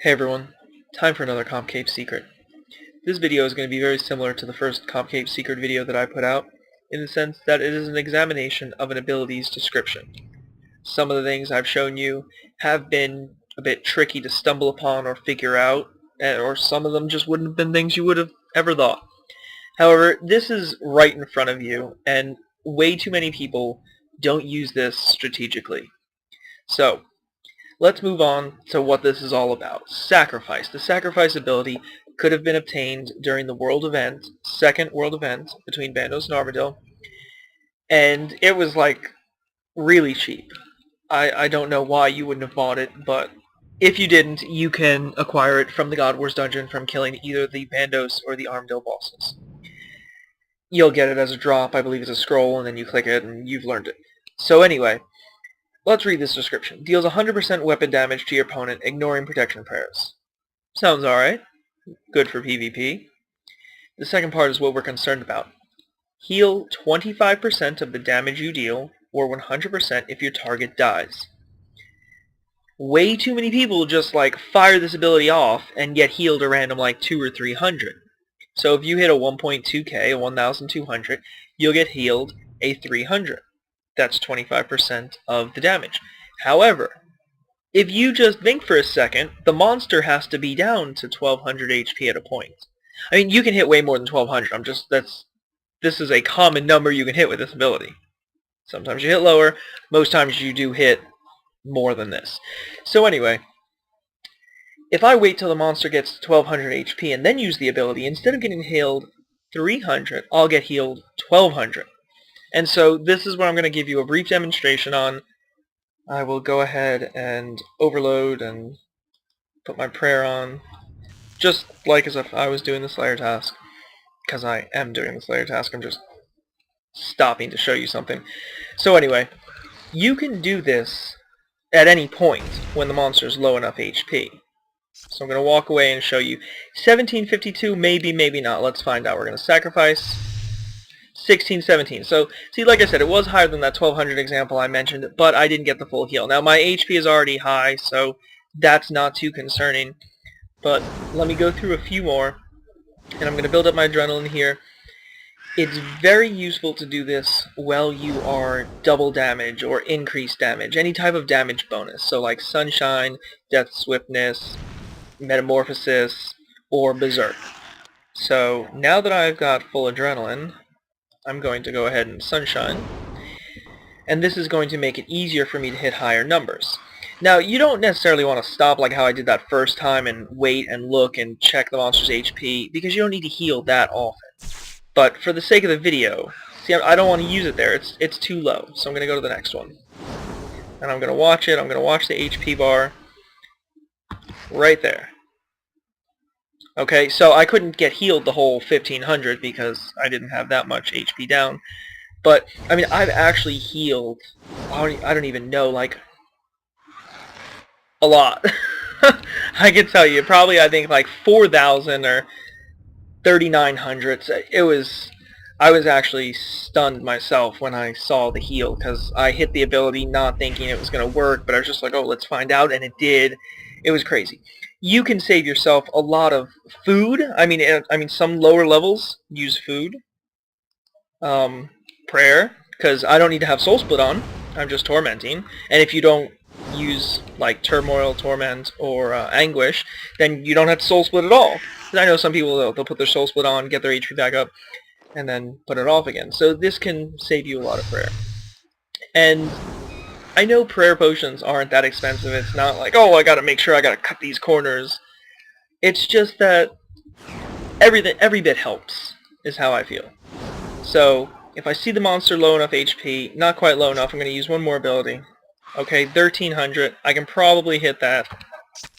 Hey everyone, time for another Comp-Cape Secret. This video is going to be very similar to the first Comp-Cape Secret video that I put out, in the sense that it is an examination of an ability's description. Some of the things I've shown you have been a bit tricky to stumble upon or figure out, or some of them just wouldn't have been things you would have ever thought. However, this is right in front of you, and way too many people don't use this strategically. So, let's move on to what this is all about. Sacrifice. The sacrifice ability could have been obtained during the world event, second world event between Bandos and Armadyl, and it was like really cheap. I don't know why you wouldn't have bought it, but if you didn't, you can acquire it from the God Wars dungeon from killing either the Bandos or the Armadyl bosses. You'll get it as a drop, I believe it's a scroll, and then you click it and you've learned it. So anyway, let's read this description. Deals 100% weapon damage to your opponent, ignoring protection prayers. Sounds alright. Good for PvP. The second part is what we're concerned about. Heal 25% of the damage you deal, or 100% if your target dies. Way too many people just fire this ability off and get healed a random 200 or 300. So if you hit a 1.2k, a 1200, you'll get healed a 300. That's 25% of the damage. However, if you just think for a second, the monster has to be down to 1200 HP at a point. I mean, you can hit way more than 1200. This is a common number you can hit with this ability. Sometimes you hit lower, most times you do hit more than this. So anyway, if I wait till the monster gets 1200 HP and then use the ability, instead of getting healed 300, I'll get healed 1200. And so this is what I'm going to give you a brief demonstration on. I will go ahead and overload and put my prayer on, just like as if I was doing the Slayer task, because I am doing the Slayer task. I'm just stopping to show you something. So anyway, you can do this at any point when the monster is low enough HP. So I'm going to walk away and show you. 1752, maybe, maybe not. Let's find out. We're going to sacrifice 1617. So, see, like I said, it was higher than that 1200 example I mentioned, but I didn't get the full heal. Now, my HP is already high, so that's not too concerning. But let me go through a few more, and I'm going to build up my adrenaline here. It's very useful to do this while you are double damage or increased damage, any type of damage bonus. So like Sunshine, Death Swiftness, Metamorphosis, or Berserk. So now that I've got full adrenaline, I'm going to go ahead and Sunshine, and this is going to make it easier for me to hit higher numbers. Now, you don't necessarily want to stop like how I did that first time and wait and look and check the monster's HP, because you don't need to heal that often. But for the sake of the video, see, I don't want to use it there. It's too low, so I'm going to go to the next one. And I'm going to watch it. I'm going to watch the HP bar right there. Okay, so I couldn't get healed the whole 1500 because I didn't have that much HP down. But, I mean, I've actually healed, I don't even know, a lot. I can tell you, probably I think 4,000 or 3,900. I was actually stunned myself when I saw the heal, because I hit the ability not thinking it was going to work, but I was just like, oh, let's find out, and it did. It was crazy. You can save yourself a lot of food. I mean, some lower levels use food. Prayer, because I don't need to have Soul Split on. I'm just tormenting. And if you don't use Turmoil, Torment, or Anguish, then you don't have to Soul Split at all. I know some people, they'll put their Soul Split on, get their HP back up, and then put it off again. So this can save you a lot of prayer. And I know prayer potions aren't that expensive. It's not like, oh, I gotta make sure I gotta cut these corners. It's just that every bit helps, is how I feel. So if I see the monster low enough HP, not quite low enough, I'm gonna use one more ability. Okay, 1300. I can probably hit that.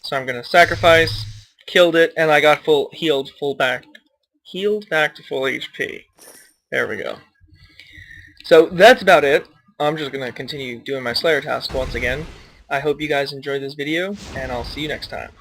So I'm gonna sacrifice. Killed it, and I got healed back to full HP. There we go. So that's about it. I'm just going to continue doing my Slayer task once again. I hope you guys enjoyed this video, and I'll see you next time.